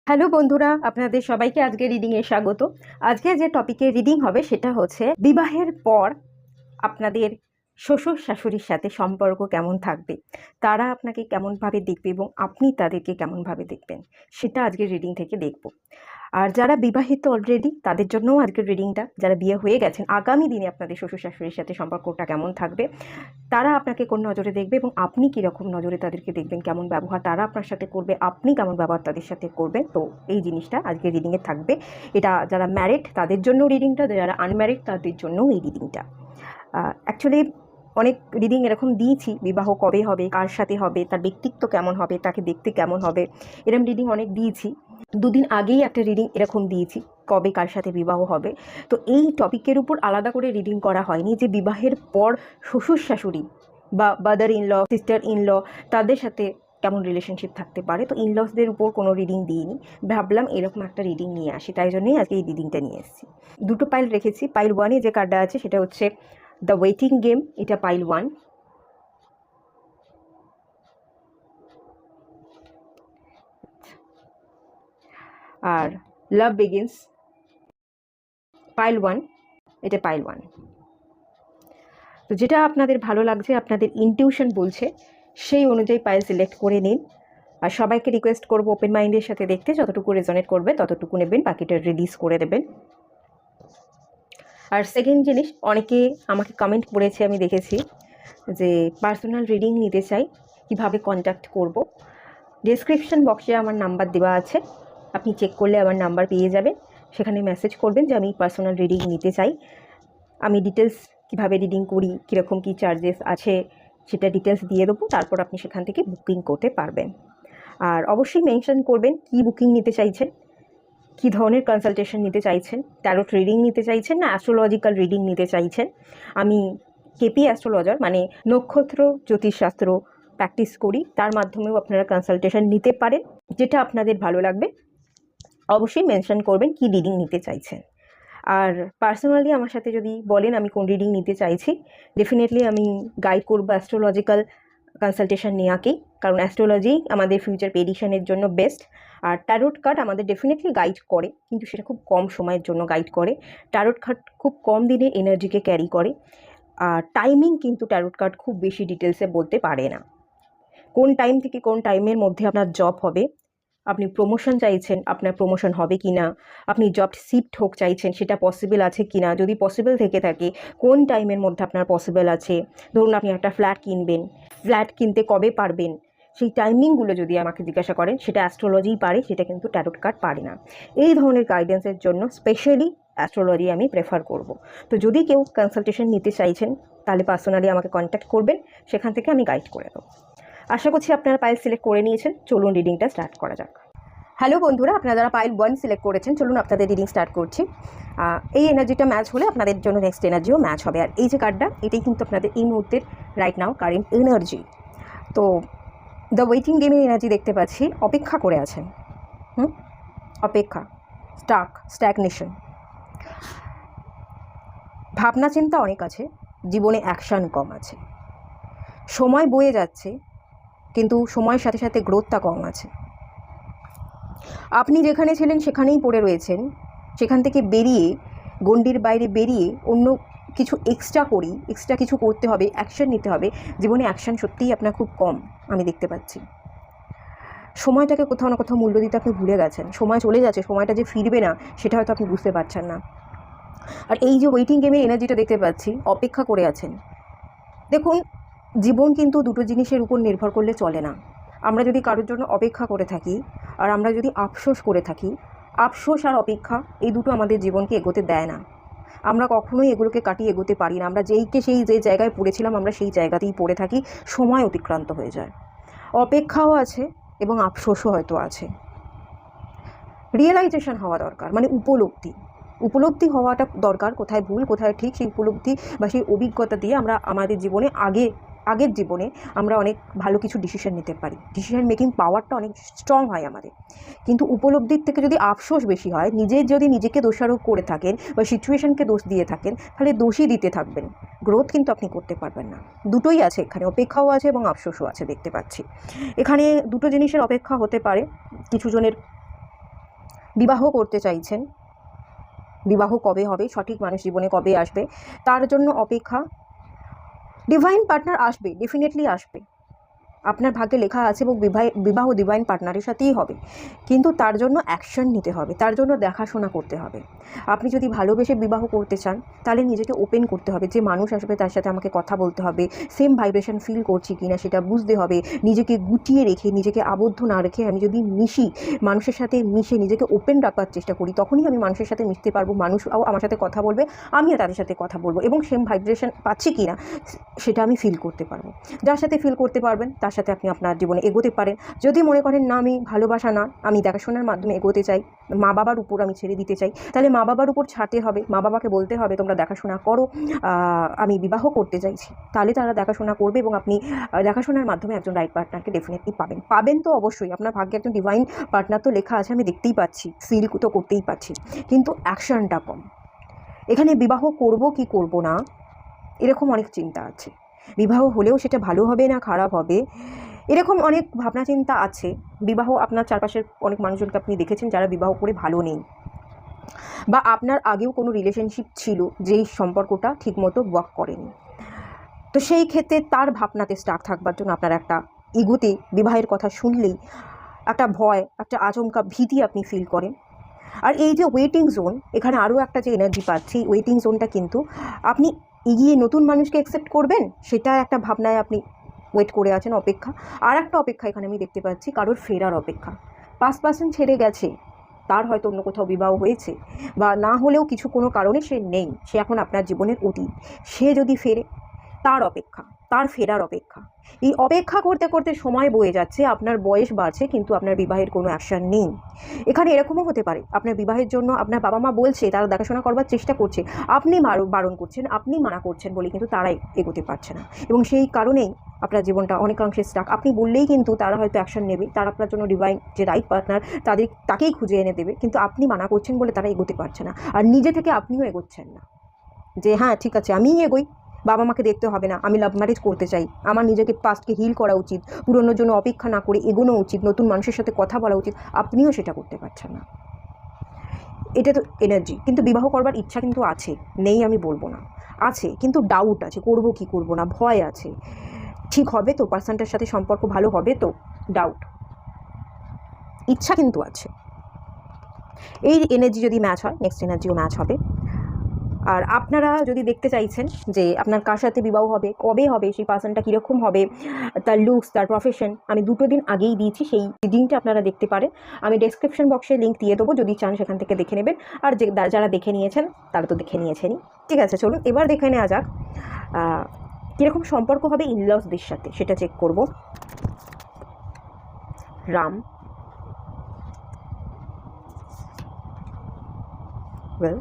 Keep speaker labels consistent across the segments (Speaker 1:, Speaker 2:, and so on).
Speaker 1: Hello বন্ধুরা, আপনাদের সবাইকে আজকে রিডিংয়ে স্বাগত। আজকে যে টপিকে রিডিং হবে সেটা হচ্ছে বিবাহের পর আপনাদের শ্বশুর শাশুড়ির সাথে সম্পর্ক কেমন থাকবে, তারা আপনাকে কেমনভাবে দেখবে এবং আপনি তাদেরকে কেমনভাবে দেখবেন, সেটা আজকের রিডিং থেকে দেখব। আর যারা বিবাহিত অলরেডি তাদের জন্যও আজকের রিডিংটা, যারা বিয়ে হয়ে গেছেন আগামী দিনে আপনাদের শ্বশুর শাশুড়ির সাথে সম্পর্কটা কেমন থাকবে, তারা আপনাকে কোন নজরে দেখবে এবং আপনি কীরকম নজরে তাদেরকে দেখবেন, কেমন ব্যবহার তারা আপনার সাথে করবে, আপনি কেমন ব্যবহার তাদের সাথে করবেন। তো এই জিনিসটা আজকে রিডিংয়ে থাকবে। এটা যারা ম্যারিড তাদের জন্য রিডিংটা, যারা আনম্যারিড তাদের জন্যও এই রিডিংটা। অ্যাকচুয়ালি অনেক রিডিং এরকম দিয়েছি, বিবাহ কবে হবে, কার সাথে হবে, তার ব্যক্তিত্ব কেমন হবে, তাকে দেখতে কেমন হবে, এরকম রিডিং অনেক দিয়েছি। দুদিন আগেই একটা রিডিং এরকম দিয়েছি, কবে কার সাথে বিবাহ হবে। তো এই টপিকের উপর আলাদা করে রিডিং করা হয়নি যে বিবাহের পর শ্বশুর শাশুড়ি বা ব্রাদার ইনল, সিস্টার ইনল তাদের সাথে কেমন রিলেশনশিপ থাকতে পারে। তো ইনলসদের উপর কোনো রিডিং দিইনি, ভাবলাম এরকম একটা রিডিং নিয়ে আসি, তাই জন্যই আজকে এই রিডিংটা নিয়ে এসেছি। দুটো পাইল রেখেছি। পাইল ওয়ানে যে কার্ডটা আছে সেটা হচ্ছে দ্য ওয়েটিং গেম, এটা পাইল ওয়ান। আর লাভ বিগিনস পাইল ওয়ান, এটা পাইল ওয়ান। তো যেটা আপনাদের ভালো লাগছে, আপনাদের ইনটিউশন বলছে, সেই অনুযায়ী পাইল সিলেক্ট করে নিন। আর সবাইকে রিকোয়েস্ট করবো ওপেন মাইন্ডের সাথে দেখতে, যতটুকু রেজনেট করবে ততটুকু নেবেন, বাকিটা রিলিজ করে দেবেন। আর সেকেন্ড জিনিস, অনেকে আমাকে কমেন্ট করেছে, আমি দেখেছি যে পার্সোনাল রিডিং নিতে চাই, কিভাবে কন্ট্যাক্ট করব। ডেসক্রিপশন বক্সে আমার নাম্বার দেওয়া আছে, আপনি চেক করলে আমার নাম্বার পেয়ে যাবেন। সেখানে মেসেজ করবেন যে আমি পার্সোনাল রিডিং নিতে চাই। আমি ডিটেলস কীভাবে রিডিং করি, কীরকম কী চার্জেস আছে সেটা ডিটেলস দিয়ে দেবো, তারপর আপনি সেখান থেকে বুকিং করতে পারবেন। আর অবশ্যই মেনশন করবেন কি বুকিং নিতে চাইছেন, কী ধরনের কনসালটেশন নিতে চাইছেন, ট্যারোট রিডিং নিতে চাইছেন না অ্যাস্ট্রোলজিক্যাল রিডিং নিতে চাইছেন। আমি কেপি অ্যাস্ট্রোলজার, মানে নক্ষত্র জ্যোতিষশাস্ত্র প্র্যাকটিস করি, তার মাধ্যমেও আপনারা কনসালটেশন নিতে পারেন। যেটা আপনাদের ভালো লাগবে অবশ্যই মেনশন করবেন কি রিডিং নিতে চাইছেন। আর পার্সোনালি আমার সাথে যদি বলেন আমি কোন রিডিং নিতে চাইছি, ডেফিনেটলি আমি গাইড করবো অ্যাস্ট্রোলজিক্যাল কনসালটেশন নেওয়াকেই, কারণ অ্যাস্ট্রোলজি আমাদের ফিউচার প্রেডিকশনের জন্য বেস্ট। আর ট্যারোট কার্ড আমাদের ডেফিনেটলি গাইড করে, কিন্তু সেটা খুব কম সময়ের জন্য গাইড করে। ট্যারোট কার্ড খুব কম দিনের এনার্জিকে ক্যারি করে, আর টাইমিং কিন্তু ট্যারোট কার্ড খুব বেশি ডিটেলসে বলতে পারে না। কোন টাইম থেকে কোন টাইমের মধ্যে আপনার জব হবে, আপনি প্রমোশন চাইছেন আপনার প্রমোশন হবে কি না, আপনি জব শিফট হোক চাইছেন সেটা পসিবল আছে কি না, যদি পসিবল থেকে থাকে কোন টাইমের মধ্যে আপনার পসিবল আছে। ধরুন আপনি একটা ফ্ল্যাট কিনবেন, ফ্ল্যাট কিনতে কবে পারবেন, সেই টাইমিংগুলো যদি আমাকে জিজ্ঞাসা করেন, সেটা অ্যাস্ট্রোলজিই পারে, সেটা কিন্তু ট্যারোট কার্ড পারে না। এই ধরনের গাইডেন্সের জন্য স্পেশালি অ্যাস্ট্রোলজি আমি প্রেফার করব। তো যদি কেউ কনসালটেশন নিতে চাইছেন তাহলে পার্সোনালি আমাকে কন্ট্যাক্ট করবেন, সেখান থেকে আমি গাইড করে দেবো। আশা করছি আপনারা পাইল সিলেক্ট করে নিয়েছেন, চলুন রিডিংটা স্টার্ট করা যাক। হ্যালো বন্ধুরা, আপনারা যারা পাইল ওয়ান সিলেক্ট করেছেন, চলুন আপনাদের রিডিং স্টার্ট করছি। এই এনার্জিটা ম্যাচ হলে আপনাদের জন্য নেক্সট এনার্জিও ম্যাচ হবে। আর এই যে কার্ডটা, এটাই কিন্তু আপনাদের এই মুহূর্তের রাইট নাও কারেন্ট এনার্জি। তো দ্য ওয়েটিং গেমের এনার্জি দেখতে পাচ্ছি, অপেক্ষা করে আছেন। অপেক্ষা, স্ট্যাগনেশন, ভাবনা চিন্তা অনেক আছে, জীবনে অ্যাকশান কম আছে, সময় বয়ে যাচ্ছে কিন্তু সময়ের সাথে সাথে গ্রোথটা কম আছে। আপনি যেখানে ছিলেন সেখানেই পড়ে রয়েছেন, সেখান থেকে বেরিয়ে, গণ্ডির বাইরে বেরিয়ে অন্য কিছু এক্সট্রা কিছু করতে হবে, অ্যাকশন নিতে হবে। জীবনে অ্যাকশন সত্যিই আপনার খুব কম আমি দেখতে পাচ্ছি। সময়টাকে কোথাও না কোথাও মূল্য দিতে আপনি ভুলে গেছেন, সময় চলে যাচ্ছে, সময়টা যে ফিরবে না সেটা হয়তো আপনি বুঝতে পারছেন না। আর এই যে ওয়েটিং গেমের এনার্জিটা দেখতে পাচ্ছি, অপেক্ষা করে আছেন। দেখুন, জীবন কিন্তু দুটো জিনিসের উপর নির্ভর করলে চলে না। আমরা যদি কারোর জন্য অপেক্ষা করে থাকি আর আমরা যদি আফসোস করে থাকি, আফসোস আর অপেক্ষা এই দুটো আমাদের জীবনকে এগোতে দেয় না। আমরা কখনোই এগুলোকে কাটিয়ে এগোতে পারি না। আমরা যে জায়গায় পড়েছিলাম আমরা সেই জায়গাতেই পড়ে থাকি, সময় অতিক্রান্ত হয়ে যায়। অপেক্ষাও আছে এবং আফসোসও হয়তো আছে। রিয়েলাইজেশন হওয়া দরকার, মানে উপলব্ধি হওয়াটা দরকার, কোথায় ভুল কোথায় ঠিক, সেই উপলব্ধি বা সেই অভিজ্ঞতা দিয়ে আমরা আমাদের জীবনে আগের জীবনে আমরা অনেক ভালো কিছু ডিসিশন নিতে পারি। ডিসিশন মেকিং পাওয়ারটা অনেক স্ট্রং হয় আমাদের। কিন্তু উপলব্ধির থেকে যদি আফসোস বেশি হয়, যদি নিজেকে দোষারোপ করে থাকেন বা সিচুয়েশনকে দোষ দিয়ে থাকেন, তাহলে দোষই দিতে থাকবেন, গ্রোথ কিন্তু আপনি করতে পারবেন না। দুটোই আছে এখানে, অপেক্ষাও আছে এবং আফসোসও আছে দেখতে পাচ্ছি। এখানে দুটো জিনিসের অপেক্ষা হতে পারে। কিছু জনের বিবাহ করতে চাইছেন, বিবাহ কবে হবে, সঠিক মানুষ জীবনে কবে আসবে, তার জন্য অপেক্ষা। ডিভাইন পার্টনার আসবে, ডেফিনেটলি আসবে, আপনার ভাগ্যে লেখা আছে, এবং বিবাহ ডিভাইন পার্টনারের সাথেই হবে। কিন্তু তার জন্য অ্যাকশন নিতে হবে, তার জন্য দেখাশোনা করতে হবে। আপনি যদি ভালোবেসে বিবাহ করতে চান, তাহলে নিজেকে ওপেন করতে হবে। যে মানুষ আসবে তার সাথে আমাকে কথা বলতে হবে, সেম ভাইব্রেশন ফিল করছি কিনা সেটা বুঝতে হবে। নিজেকে গুটিয়ে রেখে, নিজেকে আবদ্ধ না রেখে আমি যদি মিশি, মানুষের সাথে মিশে নিজেকে ওপেন রাখার চেষ্টা করি, তখনই আমি মানুষের সাথে মিশতে পারবো, মানুষও আমার সাথে কথা বলবে, আমিও তাদের সাথে কথা বলবো, এবং সেম ভাইব্রেশন পাচ্ছি কিনা সেটা আমি ফিল করতে পারবো। যার সাথে ফিল করতে পারবেন তার সাথে আপনি আপনার জীবনে এগোতে পারেন। যদি মনে করেন না, আমি ভালোবাসা না, আমি দেখাশোনার মাধ্যমে এগোতে চাই, মা বাবার উপর আমি ছেড়ে দিতে চাই, তাহলে মা বাবার উপর ছাড়তে হবে, মা বাবাকে বলতে হবে তোমরা দেখাশোনা করো, আমি বিবাহ করতে চাইছি। তাহলে তারা দেখাশোনা করবে, এবং আপনি দেখাশোনার মাধ্যমে একজন রাইট পার্টনারকে ডেফিনেটলি পাবেন তো অবশ্যই। আপনার ভাগ্যে একজন ডিভাইন পার্টনার তো লেখা আছে, আমি দেখতেই পাচ্ছি, ফিল তো করতেই পাচ্ছি, কিন্তু অ্যাকশনটা কম। এখানে বিবাহ করব কি করব না, এরকম অনেক চিন্তা আছে। বিবাহ হলেও সেটা ভালো হবে না খারাপ হবে, এরকম অনেক ভাবনা চিন্তা আছে। বিবাহ, আপনার চারপাশের অনেক মানুষজনকে আপনি দেখেছেন যারা বিবাহ করে ভালো নেই, বা আপনার আগেও কোনো রিলেশনশিপ ছিল যেই সম্পর্কটা ঠিকমতো ওয়ার্ক করেনি। তো সেই ক্ষেত্রে তার ভাবনাতে স্টাক থাকবার জন্য আপনার একটা ইগোতে বিবাহের কথা শুনলেই একটা ভয়, একটা আচমকা ভীতি আপনি ফিল করেন। আর এই যে ওয়েটিং জোন, এখানে আরও একটা যে এনার্জি পাচ্ছি, ওয়েটিং জোনটা কিন্তু আপনি এগিয়ে নতুন মানুষকে অ্যাকসেপ্ট করবেন, সেটা একটা ভাবনায় আপনি ওয়েট করে আছেন, অপেক্ষা। আর একটা অপেক্ষা এখানে আমি দেখতে পাচ্ছি, কারোর ফেরার অপেক্ষা। 5% ছেড়ে গেছে, তার হয়তো অন্য কোথাও বিবাহ হয়েছে, বা না হলেও কিছু কোনো কারণে সে নেই, সে এখন আপনার জীবনের অতীত। সে যদি ফেরে, তার অপেক্ষা, তার ফেরার অপেক্ষা। এই অপেক্ষা করতে করতে সময় বয়ে যাচ্ছে, আপনার বয়স বাড়ছে, কিন্তু আপনার বিবাহের কোনো অ্যাকশন নেই। এখানে এরকমও হতে পারে, আপনার বিবাহের জন্য আপনার বাবা মা বলছে, তারা দেখাশোনা করবার চেষ্টা করছে, আপনি বারণ করছেন, আপনি মানা করছেন বলে কিন্তু তারাই এগোতে পারছে না, এবং সেই কারণেই আপনার জীবনটা অনেকাংশে স্টাক। আপনি বললেই কিন্তু তারা হয়তো অ্যাকশন নেবে, তারা আপনার জন্য ডিভাইন যে রাইট পার্টনার তাকেই খুঁজে এনে দেবে, কিন্তু আপনি মানা করছেন বলে তারা এগোতে পারছে না। আর নিজে থেকে আপনিও এগোচ্ছেন না, যে হ্যাঁ ঠিক আছে আমিই এগোই, বাবা মাকে দেখতে হবে না, আমি লাভ ম্যারেজ করতে চাই, আমার নিজেকে পাস্টকে হিল করা উচিত, পুরনোর জন্য অপেক্ষা না করে এগোনো উচিত, নতুন মানুষের সাথে কথা বলা উচিত, আপনিও সেটা করতে পারছেন না। এটা তো এনার্জি। কিন্তু বিবাহ করবার ইচ্ছা কিন্তু আছে, নেই আমি বলবো না, আছে, কিন্তু ডাউট আছে, করব কি করব না, ভয় আছে। ঠিক হবে তো, পার্সনটার সাথে সম্পর্ক ভালো হবে তো, ডাউট। ইচ্ছা কিন্তু আছে। এই এনার্জি যদি ম্যাচ হয়, নেক্সট এনার্জিও ম্যাচ হবে। আর আপনারা যদি দেখতে চাইছেন যে আপনার কার সাথে বিবাহ হবে, কবে হবে, সেই পার্সনটা কীরকম হবে, তার লুকস, তার প্রফেশন, আমি 2 দিন আগেই দিয়েছি, সেই রিডিংটা আপনারা দেখতে পারেন। আমি ডেসক্রিপশন বক্সে লিঙ্ক দিয়ে দেবো, যদি চান সেখান থেকে দেখে নেবেন। আর যারা দেখে নিয়েছেন তারা তো দেখে নিয়েছেনই। ঠিক আছে, চলুন এবার দেখে নেওয়া যাক কীরকম সম্পর্ক হবে ইনলসদের সাথে, সেটা চেক করব। Ram, well,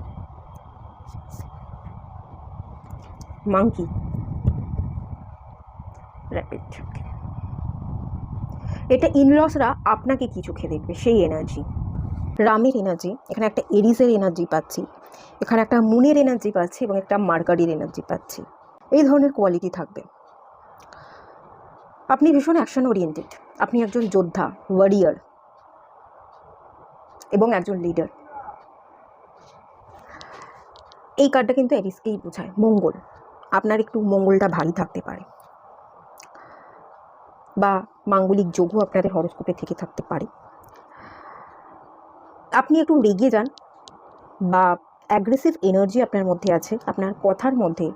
Speaker 1: monkey, rapid. এটা ইনলসরা আপনাকে কি চোখে দেখবে, সেই এনার্জি। রামের এনার্জি, এখানে একটা এরিসের এনার্জি পাচ্ছি, এখানে একটা মুনের এনার্জি পাচ্ছি, এবং একটা মার্কারির এনার্জি পাচ্ছি। এই ধরনের কোয়ালিটি থাকবে। আপনি ভীষণ অ্যাকশন ওরিয়েন্টেড, আপনি একজন যোদ্ধা, ওয়ারিয়ার, এবং একজন লিডার। এই কার্ডটা কিন্তু এরিসকেই বোঝায়। মঙ্গল, আপনার একটু মঙ্গলটা ভারী থাকতে পারে, বা মাঙ্গলিক যোগও আপনাদের হরোস্কোপে থেকে থাকতে পারে। আপনি একটু রেগে যান, বা অ্যাগ্রেসিভ এনার্জি আপনার মধ্যে আছে, আপনার কথার মধ্যে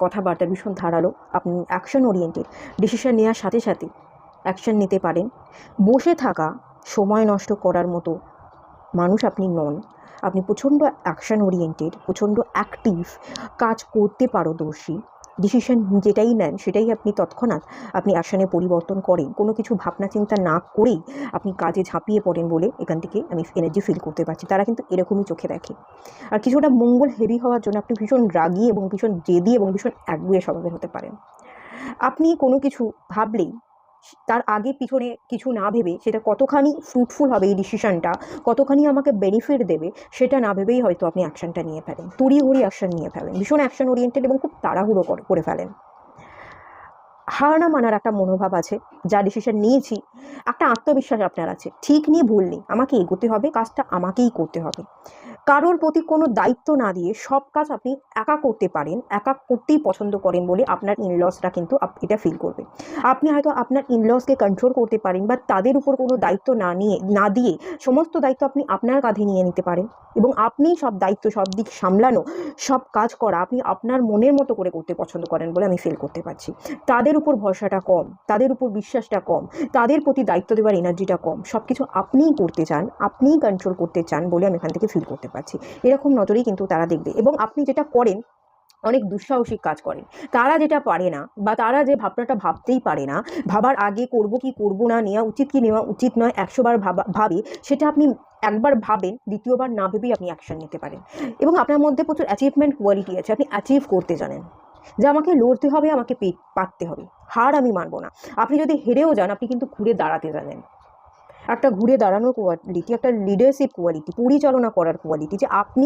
Speaker 1: কথাবার্তা ভীষণ ধারালো, আপনি অ্যাকশন ওরিয়েন্টেড, ডিসিশন নেওয়ার সাথে সাথে অ্যাকশন নিতে পারেন। বসে থাকা, সময় নষ্ট করার মতো মানুষ আপনি নন, আপনি প্রচণ্ড অ্যাকশন ওরিয়েন্টেড, প্রচণ্ড অ্যাক্টিভ, কাজ করতে পারদর্শী, ডিসিশন যেটাই নেন সেটাই আপনি তৎক্ষণাৎ আপনি অ্যাকশনে পরিবর্তন করেন, কোনো কিছু ভাবনা চিন্তা না করেই আপনি কাজে ঝাঁপিয়ে পড়েন বলে এখান থেকে আমি এনার্জি ফিল করতে পারছি। তারা কিন্তু এরকমই চোখে দেখে। আর কিছুটা মঙ্গল হেভি হওয়ার জন্য আপনি ভীষণ রাগী, এবং ভীষণ জেদি, এবং ভীষণ একগুঁয়ে স্বভাবের হতে পারেন। আপনি কোনো কিছু ভাবলেই তার আগে পিছনে কিছু না ভেবে সেটা কতখানি ফ্রুটফুল হবে, এই ডিসিশনটা কতখানি আমাকে বেনিফিট দেবে, সেটা না ভেবেই হয়তো আপনি অ্যাকশনটা নিয়ে ফেলেন, তড়িঘড়ি অ্যাকশন নিয়ে ফেলেন, ভীষণ অ্যাকশন ওরিয়েন্টেড, এবং খুব তাড়াহুড়ো করে ফেলেন। হার না মানার একটা মনোভাব আছে, যা ডিসিশন নিয়েছি একটা আত্মবিশ্বাস আপনার আছে, ঠিক নেই ভুল নেই, আমাকে এগোতে হবে, কাজটা আমাকেই করতে হবে। কারোর প্রতি কোনো দায়িত্ব না দিয়ে সব কাজ আপনি একা করতে পারেন, একা করতেই পছন্দ করেন বলে আপনার ইনলসরা কিন্তু এটা ফিল করবে। আপনি হয়তো আপনার ইনলসকে কন্ট্রোল করতে পারেন বা তাদের উপর কোনো দায়িত্ব না দিয়ে সমস্ত দায়িত্ব আপনি আপনার কাঁধে নিয়ে নিতে পারেন এবং আপনি সব দায়িত্ব, সব দিক সামলানো, সব কাজ করা আপনি আপনার মনের মতো করে করতে পছন্দ করেন বলে আমি ফিল করতে পারছি। তাদের উপর ভরসাটা কম, তাদের উপর বিশ্বাসটা কম, তাদের প্রতি দায়িত্ব দেওয়ার এনার্জিটা কম, সব কিছু আপনিই করতে চান, আপনিই কন্ট্রোল করতে চান বলে আমি এখান থেকে ফিল করতে পারছি। এরকম নজরেই কিন্তু তারা দেখবে এবং আপনি যেটা করেন অনেক দুঃসাহসিক কাজ করেন। তারা যেটা পারে না বা তারা যে ভাবনাটা ভাবতেই পারে না, ভাবার আগে করব কি করব না, নেওয়া উচিত কি নেওয়া উচিত নয় 100 বার ভাবে, সেটা আপনি একবার ভাবেন, দ্বিতীয়বার না ভেবেই আপনি অ্যাকশন নিতে পারেন। এবং আপনার মধ্যে প্রচুর অ্যাচিভমেন্ট কোয়ালিটি আছে, আপনি অ্যাচিভ করতে জানেন যে আমাকে লড়তে হবে, আমাকে পারতে হবে, হার আমি মানব না। আপনি যদি হেরেও যান আপনি কিন্তু ঘুরে দাঁড়াতে জানেন। একটা ঘুরে দাঁড়ানোর কোয়ালিটি, একটা লিডারশিপ কোয়ালিটি, পরিচালনা করার কোয়ালিটি, যে আপনি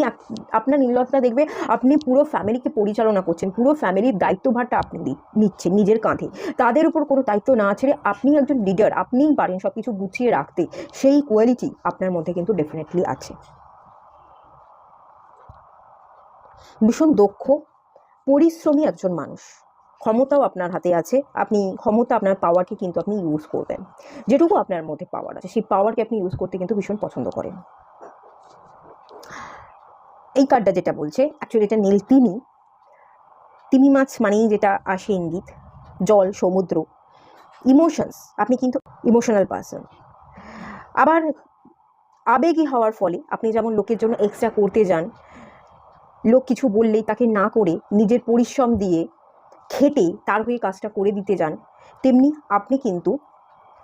Speaker 1: আপনার নির্লসটা দেখবে আপনি পুরো ফ্যামিলিকে পরিচালনা করছেন, পুরো ফ্যামিলির দায়িত্বভারটা আপনি নিচ্ছেন নিজের কাঁধে, তাদের উপর কোনো দায়িত্ব না ছেড়ে আপনি একজন লিডার, আপনিই পারেন সব কিছু গুছিয়ে রাখতে। সেই কোয়ালিটি আপনার মধ্যে কিন্তু ডেফিনেটলি আছে। ভীষণ দক্ষ পরিশ্রমী একজন মানুষ, ক্ষমতাও আপনার হাতে আছে, আপনি ক্ষমতা, আপনার পাওয়ারকে কিন্তু আপনি ইউজ করবেন, যেটুকু আপনার মধ্যে পাওয়ার আছে সেই পাওয়ারকে আপনি ইউজ করতে কিন্তু ভীষণ পছন্দ করেন। এই কার্ডটা যেটা বলছে অ্যাকচুয়ালি এটা নীল তিমি, তিমি মাছ মানেই যেটা আসে ইঙ্গিত জল, সমুদ্র, ইমোশনস, আপনি কিন্তু ইমোশনাল পার্সন। আবার আবেগী হওয়ার ফলে আপনি যেমন লোকের জন্য এক্সট্রা করতে যান, লোক কিছু বললেই তাকে না করে নিজের পরিশ্রম দিয়ে খেটে তার হয়ে কাজটা করে দিতে যান, তেমনি আপনি কিন্তু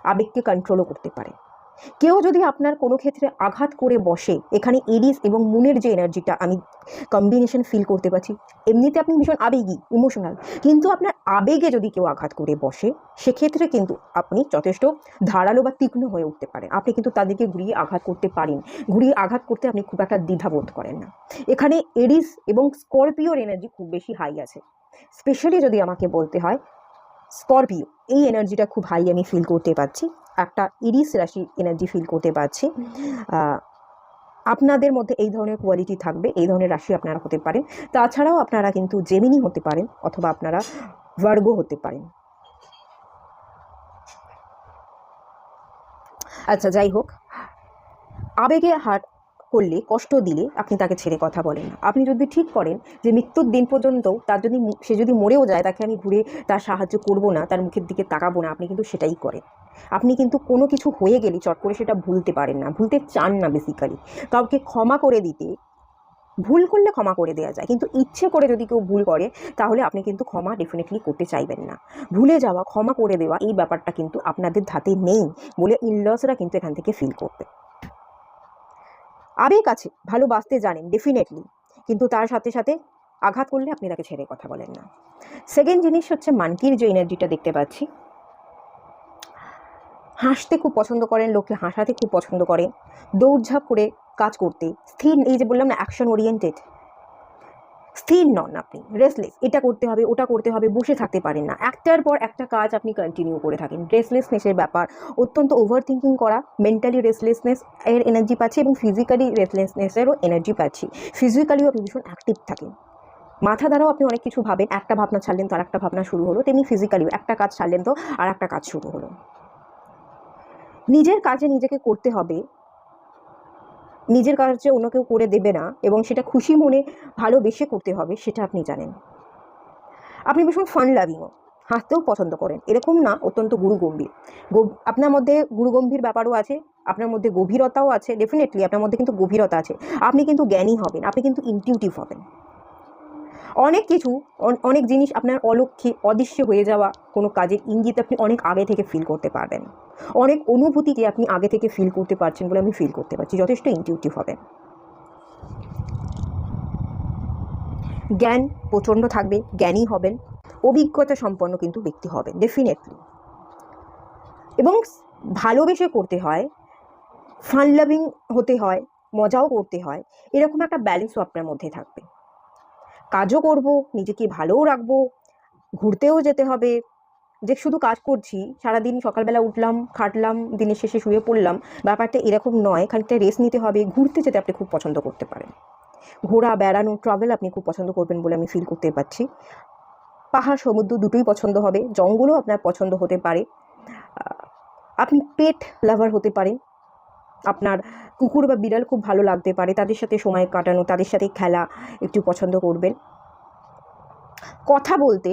Speaker 1: আবেগকে কন্ট্রোলও করতে পারেন। কেউ যদি আপনার কোনো ক্ষেত্রে আঘাত করে বসে, এখানে এরিস এবং মুনের যে এনার্জিটা আমি কম্বিনেশন ফিল করতে পারছি, এমনিতে আপনি ভীষণ আবেগী, ইমোশনাল, কিন্তু আপনার আবেগে যদি কেউ আঘাত করে বসে সেক্ষেত্রে কিন্তু আপনি যথেষ্ট ধারালো বা তীক্ষ্ণ হয়ে উঠতে পারেন, আপনি কিন্তু তাদেরকে ঘুরিয়ে আঘাত করতে পারেন, ঘুরিয়ে আঘাত করতে আপনি খুব একটা দ্বিধাবোধ করেন না। এখানে এরিস এবং স্করপিওর এনার্জি খুব বেশি হাই আছে, স্পেশালি যদি আমাকে বলতে হয় স্করপিও, এই এনার্জিটা খুব হাই আমি ফিল করতে পারছি, একটা ইরিস রাশি এনার্জি ফিল করতে পারছি। আপনাদের মধ্যে এই ধরনের কোয়ালিটি থাকবে, এই ধরনের রাশি আপনারা হতে পারেন। তাছাড়াও আপনারা কিন্তু জেমিনি হতে পারেন অথবা আপনারা ভার্গো হতে পারেন। আচ্ছা, যাই হোক, আবেগে হার করলে, কষ্ট দিলে আপনি তাকে ছেড়ে কথা বলেন না। আপনি যদি ঠিক করেন যে মৃত্যুর দিন পর্যন্ত সে যদি মরেও যায় তাকে আমি ঘুরে তার সাহায্য করব না, তার মুখের দিকে তাকাবো না, আপনি কিন্তু সেটাই করেন। আপনি কিন্তু কোনো কিছু হয়ে গেলে চট করে সেটা ভুলতে পারেন না, ভুলতে চান না বেসিক্যালি। কাউকে ক্ষমা করে দিতে, ভুল করলে ক্ষমা করে দেওয়া যায়, কিন্তু ইচ্ছে করে যদি কেউ ভুল করে তাহলে আপনি কিন্তু ক্ষমা ডেফিনেটলি করতে চাইবেন না। ভুলে যাওয়া, ক্ষমা করে দেওয়া, এই ব্যাপারটা কিন্তু আপনাদের ধাতে নেই বলে ইনলসরা কিন্তু এখান থেকে ফিল করবে। আবেগ আছে, ভালোবাসতে জানেন ডেফিনেটলি, কিন্তু তার সাথে সাথে আঘাত করলে আপনি তাকে ছেড়ে কথা বলেন না। সেকেন্ড জিনিস হচ্ছে মানকির যে এনার্জিটা দেখতে পাচ্ছি, হাসতে খুব পছন্দ করেন, লোককে হাসাতে খুব পছন্দ করেন, দৌড়ঝাঁপ করে কাজ করতে স্থির, এই যে বললাম না অ্যাকশন ওরিয়েন্টেড, স্থির নন আপনি, রেস্টলেস, এটা করতে হবে ওটা করতে হবে, বসে থাকতে পারেন না, একটার পর একটা কাজ আপনি কন্টিনিউ করে থাকেন। রেস্টলেসনেসের ব্যাপার, অত্যন্ত ওভার থিঙ্কিং করা, মেন্টালি রেস্টলেসনেস এর এনার্জি পাচ্ছি এবং ফিজিক্যালি রেস্টলেসনেসেরও এনার্জি পাচ্ছি। ফিজিক্যালিও আপনি ভীষণ অ্যাক্টিভ থাকেন, মাথা দ্বারাও আপনি অনেক কিছু ভাবেন, একটা ভাবনা ছাড়লেন তো আর একটা ভাবনা শুরু হলো, তেমনি ফিজিক্যালিও একটা কাজ ছাড়লেন তো আর একটা কাজ শুরু হলো। নিজের কাজে নিজেকে করতে হবে, নিজের কাজে অন্য কেউ করে দেবে না এবং সেটা খুশি মনে ভালোবেসে করতে হবে, সেটা আপনি জানেন। আপনি ভীষণ ফান লাভিংও, হাসতেও পছন্দ করেন, এরকম না অত্যন্ত গুরুগম্ভীর। আপনার মধ্যে গুরুগম্ভীর ব্যাপারও আছে, আপনার মধ্যে গভীরতাও আছে, ডেফিনেটলি আপনার মধ্যে কিন্তু গভীরতা আছে। আপনি কিন্তু জ্ঞানী হবেন, আপনি কিন্তু ইনটিউটিভ হবেন। অনেক কিছু, অনেক জিনিস আপনার অলক্ষ্যে অদৃশ্য হয়ে যাওয়া কোনো কাজের ইঙ্গিত আপনি অনেক আগে থেকে ফিল করতে পারবেন, অনেক অনুভূতিকে আপনি আগে থেকে ফিল করতে পারছেন বলে আমি ফিল করতে পারছি, যথেষ্ট ইনটিউটিভ হবেন। জ্ঞান প্রচণ্ড থাকবে, জ্ঞানী হবেন, অভিজ্ঞতা সম্পন্ন কিন্তু ব্যক্তি হবেন ডেফিনেটলি। এবং ভালোবেসে করতে হয়, ফান লাভিং হতে হয়, মজাও করতে হয়, এরকম একটা ব্যালেন্সও আপনার মধ্যে থাকবে। কাজও করব, নিজেকে ভালোও রাখবো, ঘুরতেও যেতে হবে, যে শুধু কাজ করছি, সারাদিন সকালবেলা উঠলাম, খাটলাম, দিনের শেষে শুয়ে পড়লাম, ব্যাপারটা এরকম নয়। খানিকটা রেস্ট নিতে হবে। ঘুরতে যেতে আপনি খুব পছন্দ করতে পারেন। ঘোরা, বেড়ানো, ট্রাভেল আপনি খুব পছন্দ করবেন বলে আমি ফিল করতে পারছি। পাহাড়, সমুদ্র দুটোই পছন্দ হবে। জঙ্গলও আপনার পছন্দ হতে পারে। আপনি পেট লাভার হতে পারেন। আপনার কুকুর বা বিড়াল খুব ভালো লাগতে পারে। তাদের সাথে সময় কাটানো, তাদের সাথে খেলা একটু পছন্দ করবেন। কথা বলতে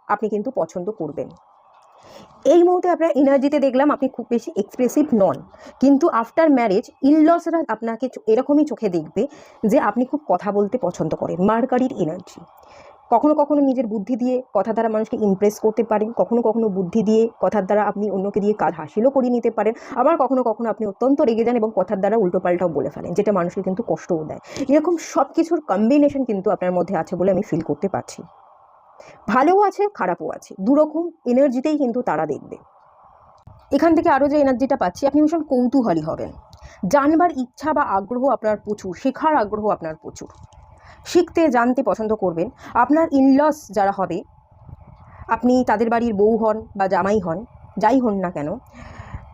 Speaker 1: আপনি কিন্তু পছন্দ করবেন। এই মুহূর্তে আপনার এনার্জিতে দেখলাম আপনি খুব বেশি এক্সপ্রেসিভ নন, কিন্তু আফটার ম্যারেজ ইনলসরা আপনাকে এরকমই চোখে দেখবে যে আপনি খুব কথা বলতে পছন্দ করেন। মার্কারির এনার্জি। কখনো কখনো নিজের বুদ্ধি দিয়ে কথা দ্বারা মানুষকে ইমপ্রেস করতে পারেন, কখনো কখনো বুদ্ধি দিয়ে কথার দ্বারা আপনি অন্যকে দিয়ে কাজ হাসিলও করিয়ে নিতে পারেন, আবার কখনো কখনো আপনি অত্যন্ত রেগে যান এবং কথার দ্বারা উল্টোপাল্টাও বলে ফেলেন, যেটা মানুষকে কিন্তু কষ্টও দেয়। এরকম সব কিছুর কম্বিনেশন কিন্তু আপনার মধ্যে আছে বলে আমি ফিল করতে পারছি। ভালোও আছে, খারাপও আছে, দুরকম এনার্জিতেই কিন্তু তারা দেখবে। এখান থেকে আরও যে এনার্জিটা পাচ্ছি, আপনি ভীষণ কৌতূহলী হবেন। জানবার ইচ্ছা বা আগ্রহ আপনার প্রচুর, শেখার আগ্রহ আপনার প্রচুর, শিখতে জানতে পছন্দ করবেন। আপনার ইনলস যারা হবে, আপনি তাদের বাড়ির বউ হন বা জামাই হন, যাই হন না কেন,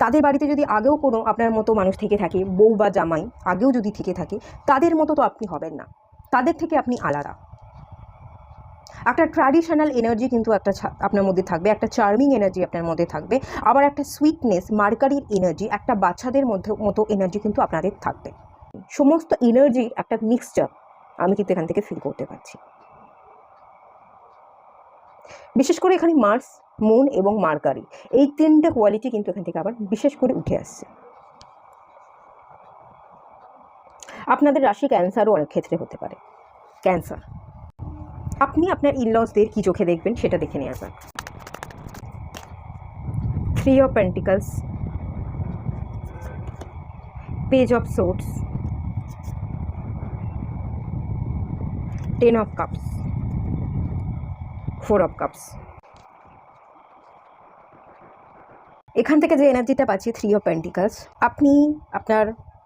Speaker 1: তাদের বাড়িতে যদি আগেও কোনো আপনার মতো মানুষ থেকে থাকে, বউ বা জামাই আগেও যদি থেকে থাকে, তাদের মতো তো আপনি হবেন না, তাদের থেকে আপনি আলাদা। একটা ট্র্যাডিশনাল এনার্জি কিন্তু একটা আপনার মধ্যে থাকবে, একটা চার্মিং এনার্জি আপনার মধ্যে থাকবে, আবার একটা সুইটনেস, মার্কারির এনার্জি, একটা বাচ্চাদের মতো এনার্জি কিন্তু আপনাদের থাকবে। সমস্ত এনার্জির একটা মিক্সচার আমি কিন্তু এখান থেকে ফিল করতে পারছি। বিশেষ করে এখানে মার্স, মুন এবং মার্কারি, এই তিনটে কোয়ালিটি কিন্তু এখান থেকে আবার বিশেষ করে উঠে আসছে। আপনাদের রাশি ক্যান্সারও অনেক ক্ষেত্রে হতে পারে। ক্যান্সার, আপনি আপনার ইনলসদের কি চোখে দেখবেন সেটা দেখে নেওয়া যাক। 3 of Pentacles, Page of Swords, 10 of Cups, 4 of Cups। এখান থেকে যে এনার্জিটা পাচ্ছি 3 of Pentacles, আপনি আপনার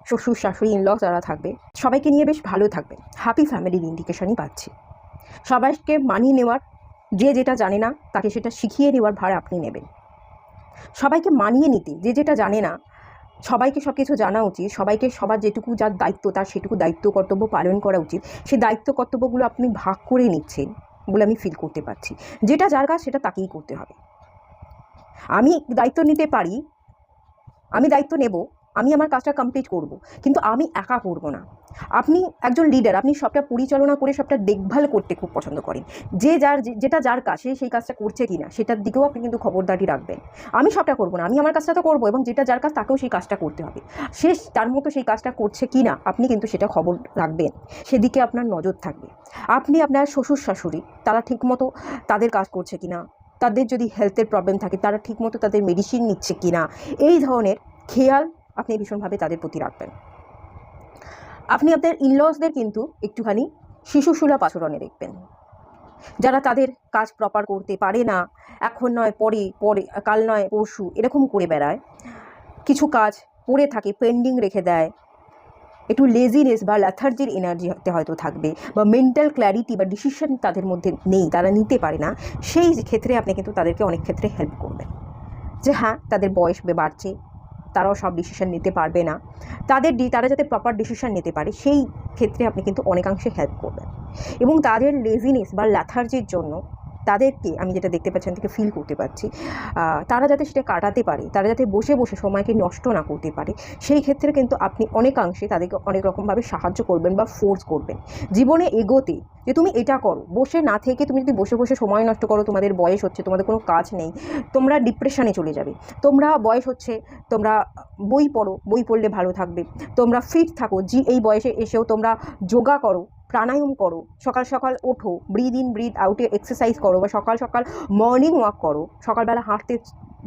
Speaker 1: শ্বশুর শাশুড়ি ইনলস যারা থাকবে সবাইকে নিয়ে বেশ ভালো থাকবেন। হ্যাপি ফ্যামিলির ইন্ডিকেশনই পাচ্ছি। সবাইকে মানিয়ে নেওয়ার, যে যেটা জানে না তাকে সেটা শিখিয়ে দেওয়ার ভার আপনি নেবেন। সবাইকে মানিয়ে নিতে, যে যেটা জানে না, সবাইকে সব কিছু জানা উচিত। সবাইকে সবার যেটুকু যার দায়িত্ব, তার সেটুকু দায়িত্ব কর্তব্য পালন করা উচিত। সেই দায়িত্ব কর্তব্যগুলো আপনি ভাগ করে নিচ্ছেন বলে আমি ফিল করতে পারছি। যেটা যার কাজ সেটা তাকেই করতে হবে। আমি দায়িত্ব নিতে পারি, আমি দায়িত্ব নেব, আমি আমার কাজটা কমপ্লিট করব, কিন্তু আমি একা করব না। আপনি একজন লিডার, আপনি সবটা পরিচালনা করে সবটা দেখভাল করতে খুব পছন্দ করেন। যেটা যার কাজ সেই কাজটা করছে কি না সেটার দিকেও আপনি কিন্তু খবরদারি রাখবেন। আমি সবটা করব না, আমি আমার কাজটা তো করবো, এবং যেটা যার কাজ তাকেও সেই কাজটা করতে হবে। সে তার মতো সেই কাজটা করছে কি না আপনি কিন্তু সেটা খবর রাখবেন, সেদিকে আপনার নজর থাকবে। আপনি আপনার শ্বশুর শাশুড়ি তারা ঠিকমতো তাদের কাজ করছে কি না, তাদের যদি হেলথের প্রবলেম থাকে তারা ঠিকমতো তাদের মেডিসিন নিচ্ছে কি না, এই ধরনের খেয়াল আপনি ভীষণভাবে তাদের প্রতি রাখবেন। আপনি আপনার ইনলসদের কিন্তু একটুখানি শিশুসুলভ আচরণে দেখবেন। যারা তাদের কাজ প্রপার করতে পারে না, এখন নয় পরে, কাল নয় পরশু এরকম করে বেড়ায়, কিছু কাজ পড়ে থাকে, পেন্ডিং রেখে দেয়, একটু লেজিনেস বা ল্যাথার্জির এনার্জি হয়তো থাকবে, বা মেন্টাল ক্ল্যারিটি বা ডিসিশন তাদের মধ্যে নেই, তারা নিতে পারে না, সেই ক্ষেত্রে আপনি কিন্তু তাদেরকে অনেক ক্ষেত্রে হেল্প করবেন। যে হ্যাঁ, তাদের বয়স বাড়ছে, তারাও সব ডিসিশন নিতে পারবে না, তারা যাতে প্রপার ডিসিশন নিতে পারে সেই ক্ষেত্রে আপনি কিন্তু অনেকাংশে হেল্প করবেন। এবং তাদের লেজিনেস বা ল্যাথার্জির জন্য তাদেরকে আমি যেটা দেখতে পাচ্ছি, থেকে ফিল করতে পারছি, তারা যাতে সেটা কাটাতে পারে, তারা যাতে বসে বসে সময়কে নষ্ট না করতে পারে, সেই ক্ষেত্রে কিন্তু আপনি অনেকাংশে তাদেরকে অনেক রকমভাবে সাহায্য করবেন বা ফোর্স করবেন জীবনে এগোতে, যে তুমি এটা করো। বসে না থেকে তুমি যদি বসে বসে সময় নষ্ট করো, তোমাদের বয়স হচ্ছে, তোমাদের কোনো কাজ নেই, তোমরা ডিপ্রেশনে চলে যাবে। তোমরা বয়স হচ্ছে, তোমরা বই পড়ো, বই পড়লে ভালো থাকবে। তোমরা ফিট থাকো, এই বয়সে এসেও তোমরা যোগা করো, প্রাণায়াম করো, সকাল সকাল ওঠো, ব্রিদ ইন ব্রিদ আউটে এক্সারসাইজ করো, বা সকাল সকাল মর্নিং ওয়াক করো, সকালবেলা হাঁটতে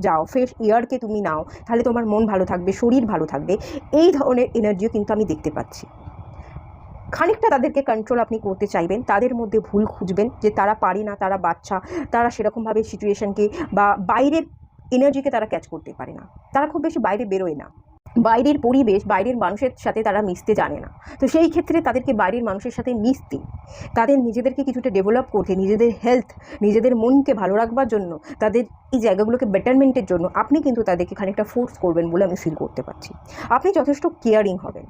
Speaker 1: যাও, ফ্রেশ এয়ারকে তুমি নাও, তাহলে তোমার মন ভালো থাকবে, শরীর ভালো থাকবে। এই ধরনের এনার্জিও কিন্তু আমি দেখতে পাচ্ছি। খানিকটা তাদেরকে কন্ট্রোল আপনি করতে চাইবেন, তাদের মধ্যে ভুল খুঁজবেন, যে তারা পারে না, তারা বাচ্চা, তারা সেরকমভাবে সিচুয়েশনকে বা বাইরের এনার্জিকে তারা ক্যাচ করতে পারে না, তারা খুব বেশি বাইরে বেরোয় না। বাইরের পরিবেশ, বাইরের মানুষের সাথে তারা মিশতে জানে না। তো সেই ক্ষেত্রে তাদেরকে বাইরের মানুষের সাথে মিশতে, তাদের নিজেদেরকে কিছুটা ডেভেলপ করতে, নিজেদের হেলথ, নিজেদের মনকে ভালো রাখবার জন্য, তাদের এই জায়গাগুলোকে বেটারমেন্টের জন্য আপনি কিন্তু তাদেরকে খানিকটা ফোর্স করবেন বলে আমি ফিল করতে পারছি। আপনি যথেষ্ট কেয়ারিং হবেন,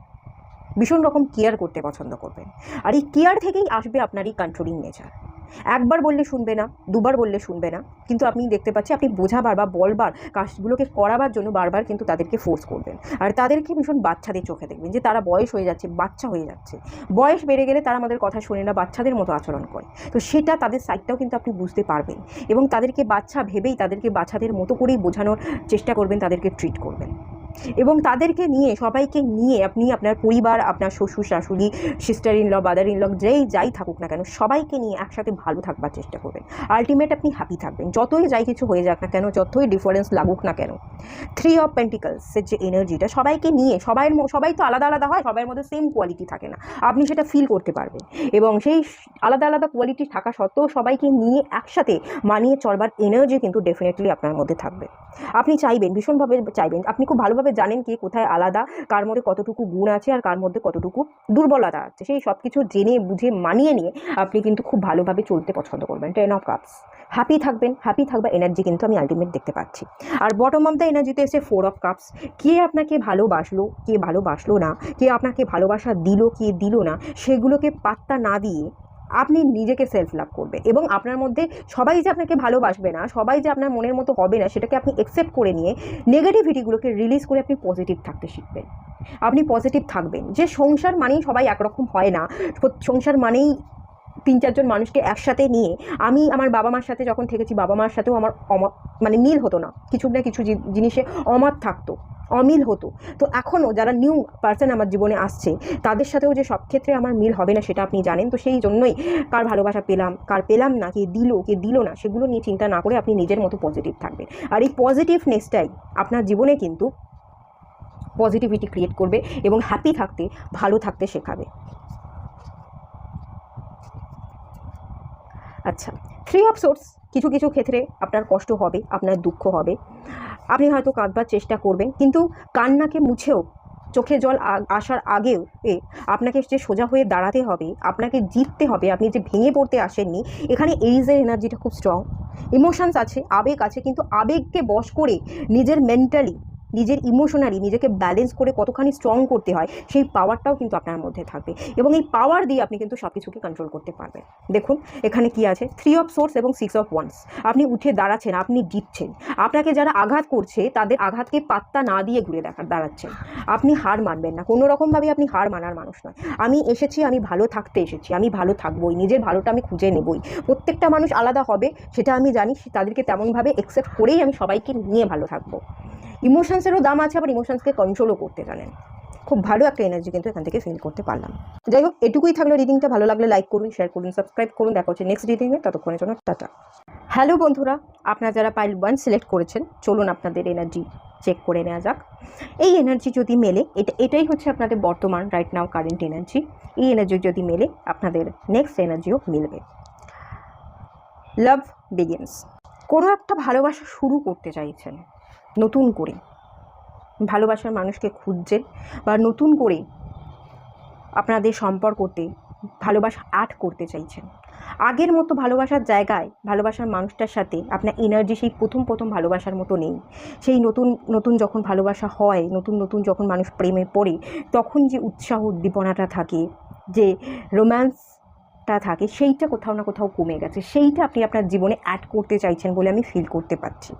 Speaker 1: ভীষণ রকম কেয়ার করতে পছন্দ করবেন, আর এই কেয়ার থেকেই আসবে আপনার এই কন্ট্রোলিং নেচার। একবার বললে শুনবে না, দুবার বললে শুনবে না, কিন্তু আপনি দেখতে পাচ্ছি আপনি বোঝাবার বা বলবার কাজগুলোকে করাবার জন্য বারবার কিন্তু তাদেরকে ফোর্স করবেন। আর তাদেরকে ভীষণ বাচ্চাদের চোখে দেখবেন, যে তারা বয়স হয়ে যাচ্ছে, বাচ্চা হয়ে যাচ্ছে, বয়স বেড়ে গেলে তারা আমাদের কথা শোনে না, বাচ্চাদের মতো আচরণ করে। তো সেটা তাদের সাইডটাও কিন্তু আপনি বুঝতে পারবেন, এবং তাদেরকে বাচ্চা ভেবেই তাদেরকে বাচ্চাদের মতো করেই বোঝানোর চেষ্টা করবেন, তাদেরকে ট্রিট করবেন। এবং তাদেরকে নিয়ে, সবাইকে নিয়ে আপনি আপনার পরিবার, আপনার শ্বশুর শাশুড়ি, sister in law, brother in law, যাই থাকুক না কেন, সবাইকে নিয়ে একসাথে ভালো থাকবার চেষ্টা করবেন। আলটিমেট আপনি হ্যাপি থাকবেন, যতই যাই কিছু হয়ে যাক না কেন, যতই ডিফারেন্স লাগুক না কেন। 3 অফ পেন্টিকলসের যে এনার্জিটা, সবাইকে নিয়ে, সবাই তো আলাদা আলাদা হয়, সবার মধ্যে সেম কোয়ালিটি থাকে না, আপনি সেটা ফিল করতে পারবেন। এবং সেই আলাদা আলাদা কোয়ালিটি থাকা সত্ত্বেও সবাইকে নিয়ে একসাথে মানিয়ে চলবার এনার্জি কিন্তু ডেফিনেটলি আপনার মধ্যে থাকবে। আপনি চাইবেন, ভীষণভাবে চাইবেন, আপনি খুব ভালোভাবে জানেন কে কোথায় আলাদা, কার মধ্যে কতটুকু গুণ আছে আর কার মধ্যে কতটুকু দুর্বলতা আছে, সেই সব কিছু জেনে বুঝে মানিয়ে নিয়ে আপনি কিন্তু খুব ভালোভাবে চলতে পছন্দ করবেন। 10 অফ কাপস, হ্যাপি থাকবেন, হ্যাপি থাকবা এনার্জি কিন্তু আমি আলটিমেট দেখতে পাচ্ছি। আর বটম অফ দ্য এনার্জিতে এসে 4 অফ কাপস, কে আপনাকে ভালোবাসলো, কে ভালোবাসলো না, কে আপনাকে ভালোবাসা দিল, কে দিল না, সেগুলোকে পাত্তা না দিয়ে আপনি নিজেকে সেলফ লাভ করবেন। এবং আপনার মধ্যে সবাই যে আপনাকে ভালোবাসবে না, সবাই যে আপনার মনের মতো হবে না, সেটাকে আপনি অ্যাকসেপ্ট করে নিয়ে নেগেটিভিটিগুলোকে রিলিজ করে আপনি পজিটিভ থাকতে শিখবেন। আপনি পজিটিভ থাকবেন, যে সংসার মানেই সবাই একরকম হয় না, সংসার মানেই 3-4 জন মানুষকে একসাথে নিয়ে। আমি আমার বাবা মার সাথে যখন থেকেছি, বাবা মার সাথেও আমার মানে মিল হতো না, কিছু না কিছু জিনিসে অমত থাকতো, অমিল হতো। তো এখনও যারা নিউ পার্সন আমার জীবনে আসছে, তাদের সাথেও যে সব ক্ষেত্রে আমার মিল হবে না সেটা আপনি জানেন। তো সেই জন্যই কার ভালোবাসা পেলাম, কার পেলাম না, কে দিল না, সেগুলো নিয়ে চিন্তা না করে আপনি নিজের মতো পজিটিভ থাকবেন। আর এই পজিটিভনেসটাই আপনার জীবনে কিন্তু পজিটিভিটি ক্রিয়েট করবে এবং হ্যাপি থাকতে, ভালো থাকতে শেখাবে। আচ্ছা, 3 অফ সোর্স, কিছু কিছু ক্ষেত্রে আপনার কষ্ট হবে, আপনার দুঃখ হবে, আপনি হয়তো কাঁদবার চেষ্টা করবেন, কিন্তু কান্নাকে মুছেও চোখে জল আসার আগেও আপনাকে যে সোজা হয়ে দাঁড়াতে হবে, আপনাকে জিততে হবে, আপনি যে ভেঙে পড়তে আসেননি। এখানে এইজের এনার্জিটা খুব স্ট্রং, ইমোশনস আছে, আবেগ আছে, কিন্তু আবেগকে বশ করে নিজের মেন্টালি, নিজের ইমোশনালি নিজেকে ব্যালেন্স করে কতখানি স্ট্রং করতে হয়, সেই পাওয়ারটাও কিন্তু আপনার মধ্যে থাকবে, এবং এই পাওয়ার দিয়ে আপনি কিন্তু সব কিছুকে কন্ট্রোল করতে পারবেন। দেখুন এখানে কি আছে, 3 অফ সোর্স এবং 6 অফ ওয়ান্স, আপনি উঠে দাঁড়াচ্ছেন, আপনি জিতছেন। আপনাকে যারা আঘাত করছে তাদের আঘাতকে পাত্তা না দিয়ে ঘুরে দাঁড়াচ্ছেন। আপনি হার মানবেন না, কোনো রকমভাবে আপনি হার মানার মানুষ নয়। আমি এসেছি, আমি ভালো থাকতে এসেছি, আমি ভালো থাকবোই, নিজের ভালোটা আমি খুঁজে নেবই। প্রত্যেকটা মানুষ আলাদা হবে, সেটা আমি জানি, তাদেরকে তেমনভাবে অ্যাকসেপ্ট করেই আমি সবাইকে নিয়ে ভালো থাকবো। ইমোশনসেরও দাম আছে, আবার ইমোশনসকে কন্ট্রোলও করতে জানেন। খুব ভালো একটা এনার্জি কিন্তু এখান থেকে ফিল করতে পারলাম। যাই হোক, এটুকুই থাকলো রিডিংটা। ভালো লাগলে লাইক করুন, শেয়ার করুন, সাবস্ক্রাইব করুন। দেখা হচ্ছে নেক্সট রিডিংয়ে, ততক্ষণের জন্য টাটা। হ্যালো বন্ধুরা, আপনারা যারা পাইল 1 সিলেক্ট করেছেন, চলুন আপনাদের এনার্জি চেক করে নেওয়া যাক। এই এনার্জি যদি মেলে, এটাই হচ্ছে আপনাদের বর্তমান রাইট নাও কারেন্ট এনার্জি। এই এনার্জি যদি মেলে, আপনাদের নেক্সট এনার্জিও মিলবে। লাভ বিগিনস, কোনো একটা ভালোবাসা শুরু করতে চাইছেন, নতুন করে ভালোবাসার মানুষকে খুঁজছেন, বা নতুন করে আপনাদের সম্পর্কতে ভালোবাসা অ্যাড করতে চাইছেন। আগের মতো ভালোবাসার জায়গায় ভালোবাসার মানুষটার সাথে আপনার এনার্জি সেই প্রথম ভালোবাসার মতো নেই। সেই নতুন যখন ভালোবাসা হয়, নতুন যখন মানুষ প্রেমে পড়ে, তখন যে উৎসাহ উদ্দীপনাটা থাকে, যে রোম্যান্সটা থাকে, সেইটা কোথাও না কোথাও কমে গেছে। সেইটা আপনি আপনার জীবনে অ্যাড করতে চাইছেন বলে আমি ফিল করতে পারছি।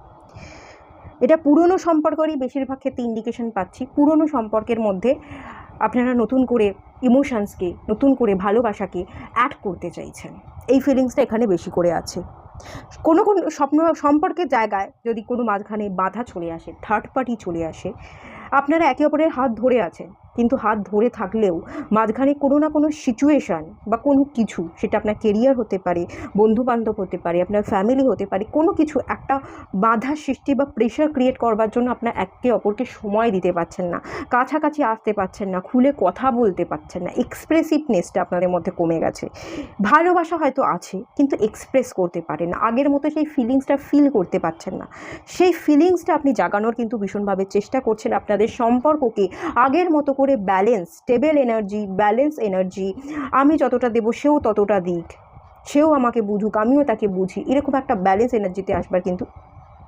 Speaker 1: এটা পুরনো সম্পর্কেরই বেশিরভাগ ক্ষেত্রে ইন্ডিকেশন পাচ্ছি। পুরনো সম্পর্কের মধ্যে আপনারা নতুন করে ইমোশনসকে, নতুন করে ভালোবাসাকে অ্যাড করতে চাইছেন, এই ফিলিংসটা এখানে বেশি করে আছে। কোনো সম্পর্কের জায়গায় যদি কোনো মাঝখানে বাধা চলে আসে, থার্ড পার্টি চলে আসে, আপনারা একে অপরের হাত ধরে আছেন, কিন্তু হাত ধরে থাকলেও মাঝখানে কোনো না কোনো সিচুয়েশান বা কোনো কিছু, সেটা আপনার কেরিয়ার হতে পারে, বন্ধুবান্ধব হতে পারে, আপনার ফ্যামিলি হতে পারে, কোনো কিছু একটা বাধা সৃষ্টি বা প্রেশার ক্রিয়েট করবার জন্য আপনার একে অপরকে সময় দিতে পারছেন না, কাছাকাছি আসতে পারছেন না, খুলে কথা বলতে পারছেন না, এক্সপ্রেসিভনেসটা আপনাদের মধ্যে কমে গেছে। ভালোবাসা হয়তো আছে কিন্তু এক্সপ্রেস করতে পারেন না, আগের মতো সেই ফিলিংসটা ফিল করতে পারছেন না। সেই ফিলিংসটা আপনি জাগানোর কিন্তু ভীষণভাবে চেষ্টা করছেন আপনাদের সম্পর্ককে আগের মতো করে balance, stable energy, balance energy, আমি যতটা দেবো সেও ততটা দিক, সেও আমাকে বুঝুক আমিও তাকে বুঝি, এরকম একটা ব্যালেন্স এনার্জিতে আসবার কিন্তু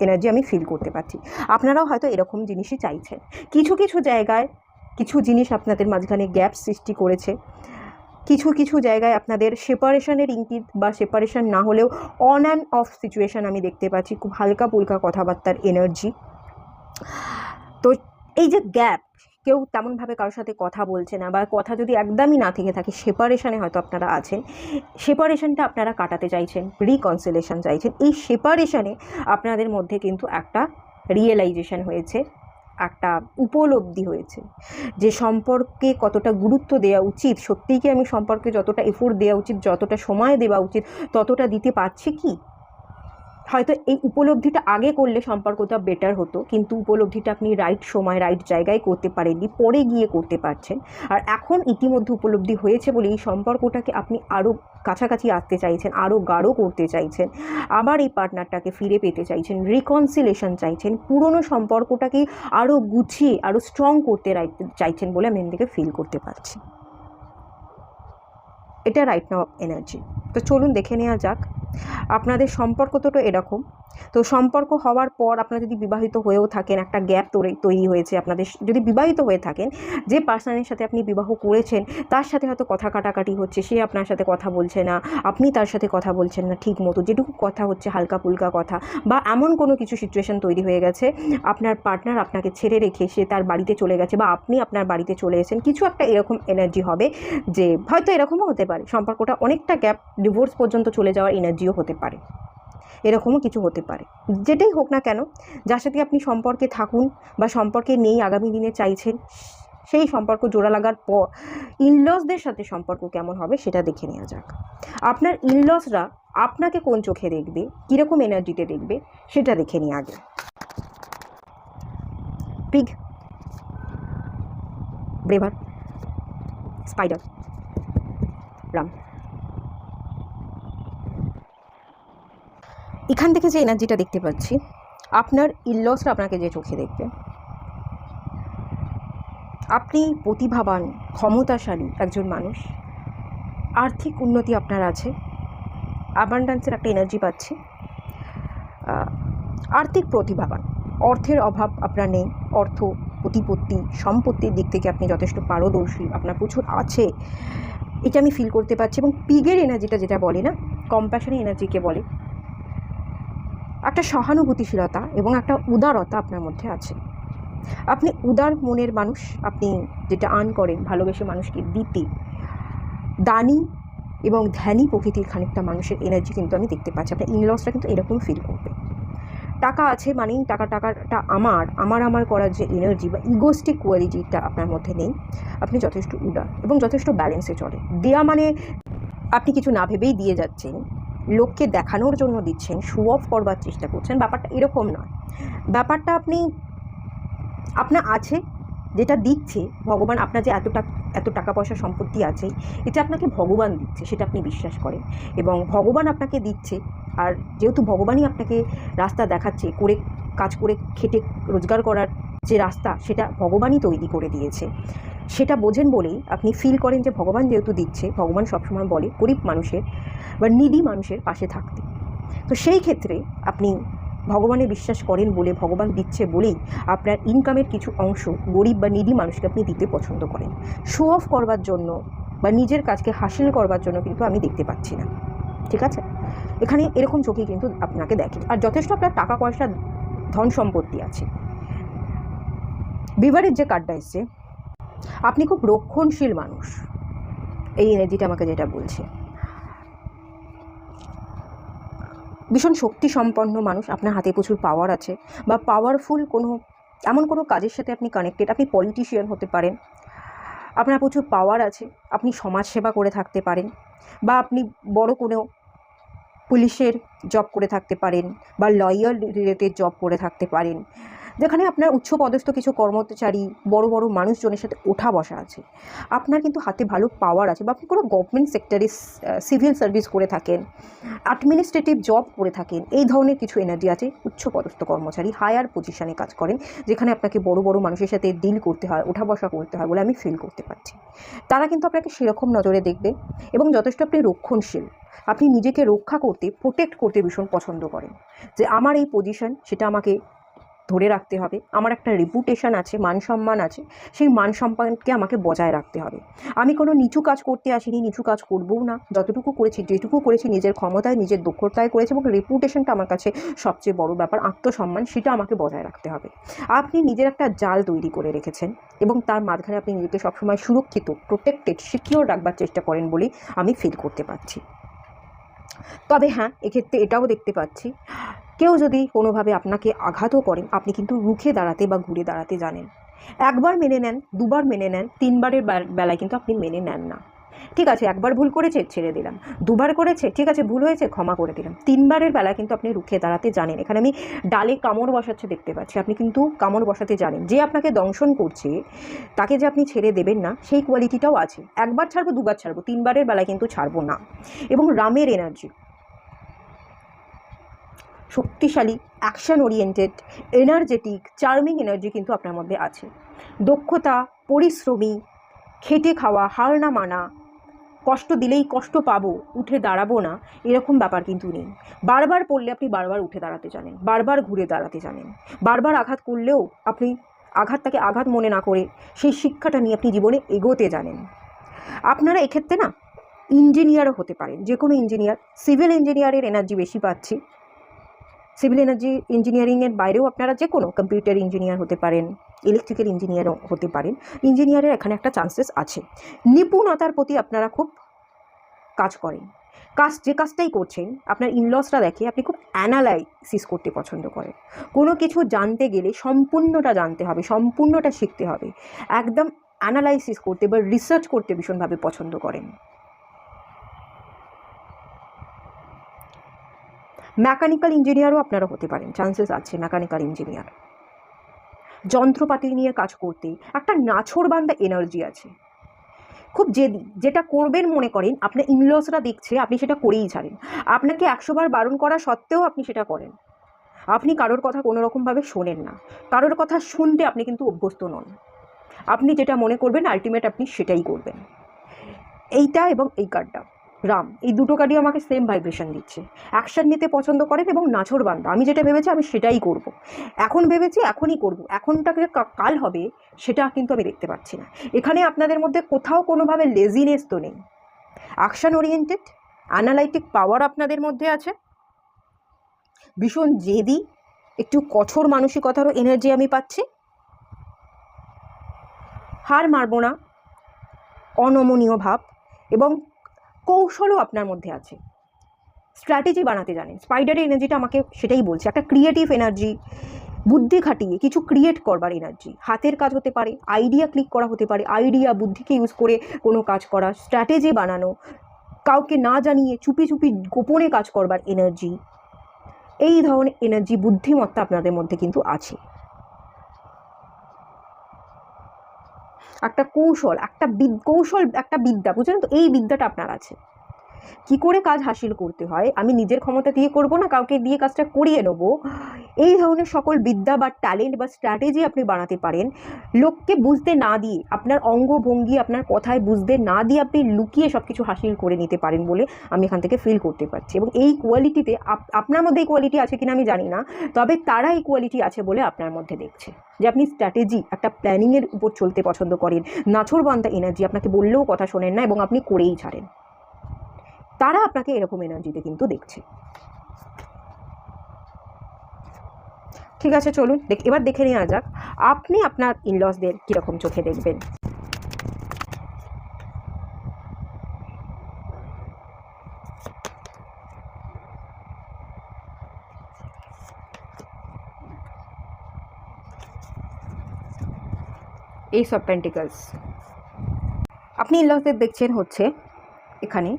Speaker 1: এনার্জি আমি ফিল করতে পারছি। আপনারাও হয়তো এরকম জিনিসই চাইছেন। কিছু কিছু জায়গায় কিছু জিনিস আপনাদের মাঝখানে গ্যাপ সৃষ্টি করেছে, কিছু কিছু জায়গায় আপনাদের সেপারেশনের ইঙ্গিত বা সেপারেশন না হলেও অন অ্যান্ড অফ সিচুয়েশান আমি দেখতে পাচ্ছি, খুব হালকা পুলকা কথাবার্তার এনার্জি। তো এই যে গ্যাপ, কেউ তেমনভাবে কারোর সাথে কথা বলছে না, বা কথা যদি একদমই না থেকে থাকে, সেপারেশনে হয়তো আপনারা আছেন, সেপারেশনটা আপনারা কাটাতে চাইছেন, রিকনসিলেশন চাইছেন। এই সেপারেশনে আপনাদের মধ্যে কিন্তু একটা রিয়েলাইজেশন হয়েছে, একটা উপলব্ধি হয়েছে যে সম্পর্কে কতটা গুরুত্ব দেওয়া উচিত, সত্যিই কি আমি সম্পর্কে যতটা এফোর্ট দেওয়া উচিত, যতটা সময় দেওয়া উচিত, ততটা দিতে পারছি কি। হয়তো এই উপলব্ধিটা আগে করলে সম্পর্কটা বেটার হতো, কিন্তু উপলব্ধিটা আপনি রাইট সময় রাইট জায়গায় করতে পারেননি, পরে গিয়ে করতে পারছেন। আর এখন ইতিমধ্যে উপলব্ধি হয়েছে বলে এই সম্পর্কটাকে আপনি আরও কাছাকাছি আসতে চাইছেন, আরও গাঢ় করতে চাইছেন, আবার এই পার্টনারটাকে ফিরে পেতে চাইছেন, রিকনসিলেশন চাইছেন, পুরনো সম্পর্কটাকে আরও গুছিয়ে আরও স্ট্রং করতে চাইছেন বলে আমি এদিকে ফিল করতে পারছি। এটা রাইট নাও এনার্জি। তো চলুন দেখে নেওয়া যাক আপনাদের সম্পর্ক তো এরকম। তো সম্পর্ক হওয়ার পর আপনারা যদি বিবাহিত হয়েও থাকেন, একটা গ্যাপ তৈরি হয়েছে আপনাদের, যদি বিবাহিত হয়ে থাকেন, যে পার্সনের সাথে আপনি বিবাহ করেছেন তার সাথে হয়তো কথা কাটাকাটি হচ্ছে, সে আপনার সাথে কথা বলছে না, আপনি তার সাথে কথা বলছেন না ঠিক মতো, যেটুকু কথা হচ্ছে হালকা পুলকা কথা, বা এমন কোনো কিছু সিচুয়েশান তৈরি হয়ে গেছে, আপনার পার্টনার আপনাকে ছেড়ে রেখে সে তার বাড়িতে চলে গেছে, বা আপনি আপনার বাড়িতে চলে এসেছেন, কিছু একটা এরকম এনার্জি হবে। যে হয়তো এরকমও হতে পারে সম্পর্কটা অনেকটা গ্যাপ, ডিভোর্স পর্যন্ত চলে যাওয়ার এনার্জিও হতে পারে, এরকমও কিছু হতে পারে। যেটাই হোক না কেন, যার সাথে আপনি সম্পর্কে থাকুন বা সম্পর্কে নেই আগামী দিনে চাইছেন, সেই সম্পর্ক জোড়া লাগার পর ইনলসদের সাথে সম্পর্ক কেমন হবে সেটা দেখে নেওয়া যাক। আপনার ইনলসরা আপনাকে কোন চোখে দেখবে, কীরকম এনার্জিতে দেখবে সেটা দেখে নিই আগে। Pig, braver, spider, Ram. এখান থেকে যে এনার্জিটা দেখতে পাচ্ছি, আপনার ইনলসরা আপনাকে যে চোখে দেখবে, আপনি প্রতিভাবান ক্ষমতাশালী একজন মানুষ, আর্থিক উন্নতি আপনার আছে, অ্যাবান্ড্যান্সের একটা এনার্জি পাচ্ছি, আর্থিক প্রতিভাবান, অর্থের অভাব আপনার নেই, অর্থ প্রতিপত্তি সম্পত্তির দিক থেকে আপনি যথেষ্ট পারদর্শী, আপনার প্রচুর আছে, এটা আমি ফিল করতে পারছি। এবং পিগের এনার্জিটা যেটা বলে না, কম্প্যাশনের এনার্জিকে বলে, একটা সহানুভূতিশীলতা এবং একটা উদারতা আপনার মধ্যে আছে। আপনি উদার মনের মানুষ, আপনি যেটা আর্ন করেন ভালোবেসে মানুষকে দিতে, দানি এবং ধ্যানী প্রকৃতির খানিকটা মানুষের এনার্জি কিন্তু আমি দেখতে পাচ্ছি। আপনার ইনলসটা কিন্তু এরকম ফিল করবে। টাকা আছে মানেই টাকাটা আমার করার যে এনার্জি বা ইগোস্টিক কোয়ালিটিটা আপনার মধ্যে নেই। আপনি যথেষ্ট উদার এবং যথেষ্ট ব্যালেন্সে চলে। দেয়া মানে আপনি কিছু না ভেবেই দিয়ে যাচ্ছেন, লোককে দেখানোর জন্য দিচ্ছেন, শো অফ করবার চেষ্টা করছেন, ব্যাপারটা এরকম নয়। ব্যাপারটা আপনি আপনার আছে, যেটা দিচ্ছে ভগবান, আপনার যে এত টাকা পয়সা সম্পত্তি আছে, এটা আপনাকে ভগবান দিচ্ছে, সেটা আপনি বিশ্বাস করেন, এবং ভগবান আপনাকে দিচ্ছে। আর যেহেতু ভগবানই আপনাকে রাস্তা দেখাচ্ছে, কাজ করে খেটে রোজগার করার যে রাস্তা, সেটা ভগবানই তৈরি করে দিয়েছে, সেটা বোঝেন বলেই আপনি ফিল করেন যে ভগবান যেহেতু দিচ্ছে, ভগবান সবসময় বলে গরিব মানুষের বা নিডি মানুষের পাশে থাকতে। তো সেই ক্ষেত্রে আপনি ভগবানে বিশ্বাস করেন বলে, ভগবান দিচ্ছে বলেই আপনার ইনকামের কিছু অংশ গরিব বা নিডি মানুষকে আপনি দিতে পছন্দ করেন। শো অফ করবার জন্য বা নিজের কাজকে হাসিল করবার জন্য কিন্তু আমি দেখতে পাচ্ছি না, ঠিক আছে? এখানে এরকম চোখেই কিন্তু আপনাকে দেখে। আর যথেষ্ট আপনার টাকা পয়সা ধন সম্পত্তি আছে। বিভারের যে কার্ডটা এসছে, আপনি খুব রক্ষণশীল মানুষ, এই এনার্জিটা আমাকে যেটা বলছে। ভীষণ শক্তি সম্পন্ন মানুষ, আপনার হাতে প্রচুর পাওয়ার আছে, বা পাওয়ারফুল এমন কোনো কাজের সাথে আপনি কানেক্টেড। আপনি পলিটিশিয়ান হতে পারেন, আপনার প্রচুর পাওয়ার আছে, আপনি সমাজসেবা করে থাকতে পারেন, বা আপনি বড় কোনো পুলিশের জব করে থাকতে পারেন, বা লয়ার রিলেটেড জব করে থাকতে পারেন, যেখানে আপনার উচ্চপদস্থ কিছু কর্মচারী বড় বড় মানুষজনের সাথে ওঠা বসা আছে। আপনার কিন্তু হাতে ভালো পাওয়ার আছে, বা আপনি কোনো গভর্নমেন্ট সেক্টরে সিভিল সার্ভিস করে থাকেন, অ্যাডমিনিস্ট্রেটিভ জব করে থাকেন, এই ধরনের কিছু এনার্জি আছে। উচ্চপদস্থ কর্মচারী হায়ার পজিশনে কাজ করেন, যেখানে আপনাকে বড় বড় মানুষের সাথে ডিল করতে হয়, ওঠা বসা করতে হয় বলে আমি ফিল করতে পারছি। তারা কিন্তু আপনাকে সেরকম নজরে দেখবে, এবং যথেষ্ট আপনি রক্ষণশীল, আপনি নিজেকে রক্ষা করতে, প্রোটেক্ট করতে ভীষণ পছন্দ করেন, যে আমার এই পজিশন সেটা আমাকে ধরে রাখতে হবে, আমার একটা রেপুটেশন আছে, মান সম্মান আছে, সেই মান সম্মানকে আমাকে বজায় রাখতে হবে। আমি কোনো নিচু কাজ করতে আসিনি, নিচু কাজ করবও না, যতটুকু করেছি যেটুকু করেছি নিজের ক্ষমতায় নিজের দক্ষতায় করেছি, এবং রেপুটেশনটা আমার কাছে সবচেয়ে বড় ব্যাপার, আত্মসম্মান সেটা আমাকে বজায় রাখতে হবে। আপনি নিজের একটা জাল তৈরি করে রেখেছেন, এবং তার মাঝখানে আপনি নিজেকে সবসময় সুরক্ষিত, প্রোটেক্টেড, সিকিওর রাখবার চেষ্টা করেন বলেই আমি ফিল করতে পারছি। তবে হ্যাঁ, এক্ষেত্রে এটাও দেখতে পাচ্ছি, কেউ যদি কোনোভাবে আপনাকে আঘাতও করেন, আপনি কিন্তু রুখে দাঁড়াতে বা ঘুরে দাঁড়াতে জানেন। একবার মেনে নেন, দুবার মেনে নেন, তিনবারের বেলায় কিন্তু আপনি মেনে নেন না। ঠিক আছে, একবার ভুল করেছে ছেড়ে দিলাম, দুবার করেছে ঠিক আছে ভুল হয়েছে ক্ষমা করে দিলাম, তিনবারের বেলায় কিন্তু আপনি রুখে দাঁড়াতে জানেন। এখানে আমি ডালে কামড় বসাচ্ছে দেখতে পাচ্ছি, আপনি কিন্তু কামড় বসাতে জানেন। যে আপনাকে দংশন করছে তাকে যে আপনি ছেড়ে দেবেন না, সেই কোয়ালিটিটাও আছে। একবার ছাড়বো, দুবার ছাড়বো, তিনবারের বেলায় কিন্তু ছাড়বো না। এবং রামের এনার্জি, শক্তিশালী, action oriented, energetic, charming energy কিন্তু আপনার মধ্যে আছে। দক্ষতা, পরিশ্রমী, খেটে খাওয়া, হার না মানা, কষ্ট দিলেই কষ্ট পাবো, উঠে দাঁড়াবো না, এরকম ব্যাপার কিন্তু নেই। বারবার পড়লে আপনি বারবার উঠে দাঁড়াতে জানেন, বারবার ঘুরে দাঁড়াতে জানেন, বারবার আঘাত করলেও আপনি আঘাতটাকে আঘাত মনে না করে সেই শিক্ষাটা নিয়ে আপনি জীবনে এগোতে জানেন। আপনারা এক্ষেত্রে না ইঞ্জিনিয়ারও হতে পারেন, যে কোনো ইঞ্জিনিয়ার। সিভিল ইঞ্জিনিয়ারের এনার্জি বেশি পাচ্ছি। সিভিল ইঞ্জিনিয়ারিংয়ের বাইরেও আপনারা যে কোনো কম্পিউটার ইঞ্জিনিয়ার হতে পারেন, ইলেকট্রিক্যাল ইঞ্জিনিয়ারও হতে পারেন। ইঞ্জিনিয়ারের এখানে একটা চান্সেস আছে। নিপুণতার প্রতি আপনারা খুব কাজ করেন, যে কাজটাই করছেন আপনার ইনলসরা দেখে আপনি খুব অ্যানালাইসিস করতে পছন্দ করেন। কোনো কিছু জানতে গেলে সম্পূর্ণটা জানতে হবে, সম্পূর্ণটা শিখতে হবে, একদম অ্যানালাইসিস করতে বা রিসার্চ করতে ভীষণভাবে পছন্দ করেন। মেকানিক্যাল ইঞ্জিনিয়ারও আপনারা হতে পারেন, চান্সেস আছে মেকানিক্যাল ইঞ্জিনিয়ার। যন্ত্রপাতি নিয়ে কাজ করতে একটা নাছোড়বান্দা এনার্জি আছে, খুব জেদি, যেটা করবেন মনে করেন আপনার ইনলসরা দেখছে আপনি সেটা করেই ছাড়েন। আপনাকে 100 বার বারণ করা সত্ত্বেও আপনি সেটা করেন। আপনি কারোর কথা কোনো রকমভাবে শোনেন না, কারোর কথা শুনতে আপনি কিন্তু অভ্যস্ত নন। আপনি যেটা মনে করবেন আলটিমেট আপনি সেটাই করবেন। এইটা এবং এই কার্ডটা রাম, এই দুটো কার্ডই আমাকে সেম ভাইব্রেশন দিচ্ছে। অ্যাকশন নিতে পছন্দ করেন এবং নাছোড়বান্দা, আমি যেটা ভেবেছি আমি সেটাই করব, এখন ভেবেছি এখনই করব, এখনটাকে কাল হবে সেটা কিন্তু আমি দেখতে পাচ্ছি না। এখানে আপনাদের মধ্যে কোথাও কোনোভাবে লেজিনেস তো নেই। অ্যাকশন ওরিয়েন্টেড, অ্যানালাইটিক পাওয়ার আপনাদের মধ্যে আছে, ভীষণ জেদি, একটু কঠোর মানসিকতারও এনার্জি আমি পাচ্ছি। হার মারব না, অনমনীয় ভাব এবং কৌশলও আপনার মধ্যে আছে। স্ট্র্যাটেজি বানাতে জানেন। স্পাইডারের এনার্জিটা আমাকে সেটাই বলছে, একটা ক্রিয়েটিভ এনার্জি, বুদ্ধি খাটিয়ে কিছু ক্রিয়েট করবার এনার্জি। হাতের কাজ হতে পারে, আইডিয়া ক্লিক করা হতে পারে, আইডিয়া বুদ্ধিকে ইউজ করে কোনো কাজ করা, স্ট্র্যাটেজি বানানো, কাউকে না জানিয়ে চুপি চুপি গোপনে কাজ করবার এনার্জি, এই ধরনের এনার্জি, বুদ্ধিমত্তা আপনাদের মধ্যে কিন্তু আছে। একটা কৌশল, একটা বিদ্যা, বুঝলেন তো, এই বিদ্যাটা আপনার আছে। কি করে কাজ হাসিল করতে হয়, আমি নিজের ক্ষমতা দিয়ে করব না, কাউকে দিয়ে কাজটা করিয়ে নেব, এই ধরনের সকল বিদ্যা বা ট্যালেন্ট বা স্ট্র্যাটেজি আপনি বানাতে পারেন। লোককে বুঝতে না দিয়ে, আপনার অঙ্গভঙ্গি, আপনার কথায় বুঝতে না দিয়ে আপনি লুকিয়ে সব কিছু হাসিল করে নিতে পারেন বলে আমি এখান থেকে ফিল করতে পারছি। এবং এই কোয়ালিটিতে আপনার মধ্যে এই কোয়ালিটি আছে কিনা আমি জানি না, তবে তারা এই কোয়ালিটি আছে বলে আপনার মধ্যে দেখছে, যে আপনি স্ট্র্যাটেজি, একটা প্ল্যানিংয়ের উপর চলতে পছন্দ করেন। নাছোড়বান্দা এনার্জি, আপনাকে বললেও কথা শোনেন না এবং আপনি করেই ছাড়েন। তারা আপনাকে এরকম এনার্জিতে কিন্তু দেখছে। ঠিক আছে, চলুন এবার দেখে নেওয়া যাক আপনি আপনার ইনলসদের কীরকম চোখে দেখবেন। Ace of Pentacles, আপনি ইনলসদের দেখছেন হচ্ছে এখানে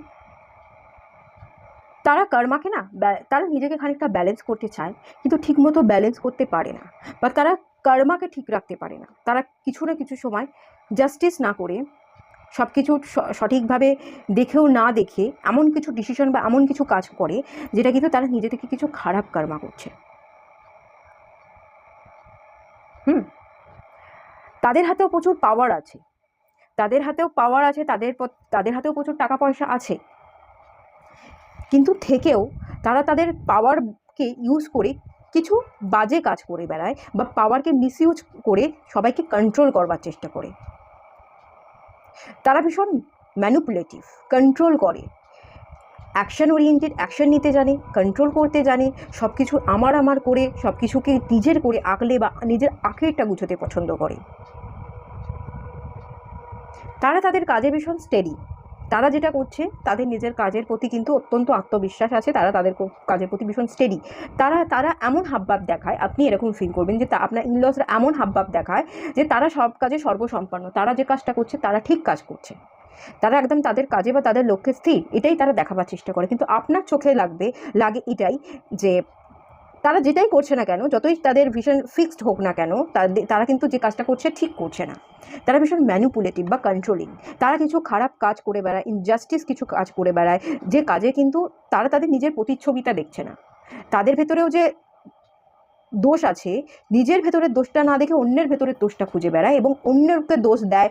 Speaker 1: তারা কর্মাকে না তারা নিজেকে খানিকটা ব্যালেন্স করতে চায়, কিন্তু ঠিকমতো ব্যালেন্স করতে পারে না, বা তারা কর্মাকে ঠিক রাখতে পারে না। তারা কিছু না কিছু সময় জাস্টিস না করে, সব কিছু সঠিকভাবে দেখেও না দেখে এমন কিছু ডিসিশন বা এমন কিছু কাজ করে যেটা কিন্তু তারা নিজে থেকে কিছু খারাপ কর্মা করছে। তাদের হাতেও প্রচুর পাওয়ার আছে, তাদের হাতেও প্রচুর টাকা পয়সা আছে, কিন্তু থেকেও তারা তাদের পাওয়ারকে ইউজ করে কিছু বাজে কাজ করে বেড়ায়, বা পাওয়ারকে মিসইউজ করে সবাইকে কন্ট্রোল করবার চেষ্টা করে। তারা ভীষণ ম্যানিপুলেটিভ, কন্ট্রোল করে, অ্যাকশন ওরিয়েন্টেড, অ্যাকশন নিতে জানে, কন্ট্রোল করতে জানে, সব কিছু আমার করে সব কিছুকে নিজের করে আঁকলে বা নিজের আখেরটা গুছোতে পছন্দ করে। তারা তাদের কাজে ভীষণ স্টেডি, তারা যেটা করছে তাদের নিজের কাজের প্রতি কিন্তু অত্যন্ত আত্মবিশ্বাস আছে, তারা তাদের কাজের প্রতি ভীষণ স্টেডি। তারা এমন হাবভাব দেখায়, আপনি এরকম ফিল করবেন যে আপনার ইনলসরা এমন হাবভাব দেখায় যে তারা সব কাজে সর্বসম্পন্ন, তারা যে কাজটা করছে তারা ঠিক কাজ করছে, তারা একদম তাদের কাজে বা তাদের লক্ষ্যে স্থির, এটাই তারা দেখাবার চেষ্টা করে। কিন্তু আপনার চোখে লাগে এটাই যে তারা যেটাই করছে না কেন, যতই তাদের ভীষণ ফিক্সড হোক না কেন, তারা কিন্তু যে কাজটা করছে ঠিক করছে না। তারা ভীষণ ম্যানিপুলেটিভ বা কন্ট্রোলিং, তারা কিছু খারাপ কাজ করে বেড়ায়, ইনজাস্টিস কিছু কাজ করে বেড়ায়, যে কাজে কিন্তু তারা তাদের নিজের প্রতিচ্ছবিটা দেখছে না। তাদের ভেতরেও যে দোষ আছে, নিজের ভেতরের দোষটা না দেখে অন্যের ভেতরের দোষটা খুঁজে বেড়ায় এবং অন্যকে দোষ দেয়,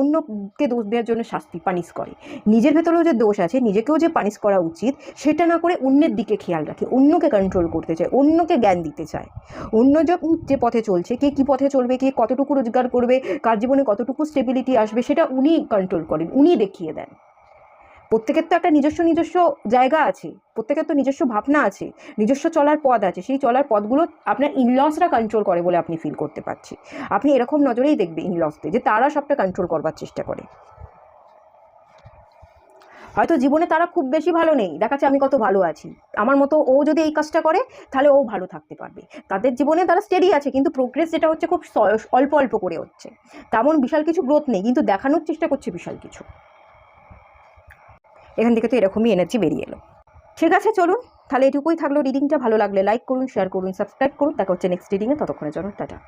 Speaker 1: অন্যকে দোষ দেওয়ার জন্য শাস্তি পানিশ করে। নিজের ভেতরেও যে দোষ আছে, নিজেকেও যে পানিশ করা উচিত সেটা না করে অন্যের দিকে খেয়াল রাখে, অন্যকে কন্ট্রোল করতে চায়, অন্যকে জ্ঞান দিতে চায়। অন্য যে পথে চলছে, কে কী পথে চলবে, কে কতটুকু রোজগার করবে, কার জীবনে কতটুকু স্টেবিলিটি আসবে, সেটা উনি কন্ট্রোল করেন, উনি দেখিয়ে দেন। প্রত্যেকের তো একটা নিজস্ব জায়গা আছে, প্রত্যেকের তো নিজস্ব ভাবনা আছে, নিজস্ব চলার পথ আছে, সেই চলার পথগুলো আপনার ইনলসরা কন্ট্রোল করে বলে আপনি ফিল করতে পারছি। আপনি এরকম নজরেই দেখবেন ইনলসতে, যে তারা সবটা কন্ট্রোল করবার চেষ্টা করে। হয়তো জীবনে তারা খুব বেশি ভালো নেই, দেখাচ্ছে আমি কত ভালো আছি, আমার মতো ও যদি এই কাজটা করে তাহলে ও ভালো থাকতে পারবে। তাদের জীবনে তারা স্টেডি আছে, কিন্তু প্রোগ্রেস যেটা হচ্ছে খুব অল্প অল্প করে হচ্ছে, তেমন বিশাল কিছু গ্রোথ নেই, কিন্তু দেখানোর চেষ্টা করছে বিশাল কিছু। এখান থেকে তো এরকমই এনার্জি বেরিয়ে এলো। ঠিক আছে, চলুন তাহলে এটুকুই থাকলো রিডিংটা। ভালো লাগলে লাইক করুন, শেয়ার করুন, সাবস্ক্রাইব করুন। দেখা হচ্ছে নেক্সট রিডিংয়ে, ততক্ষণের জন্য টাটা।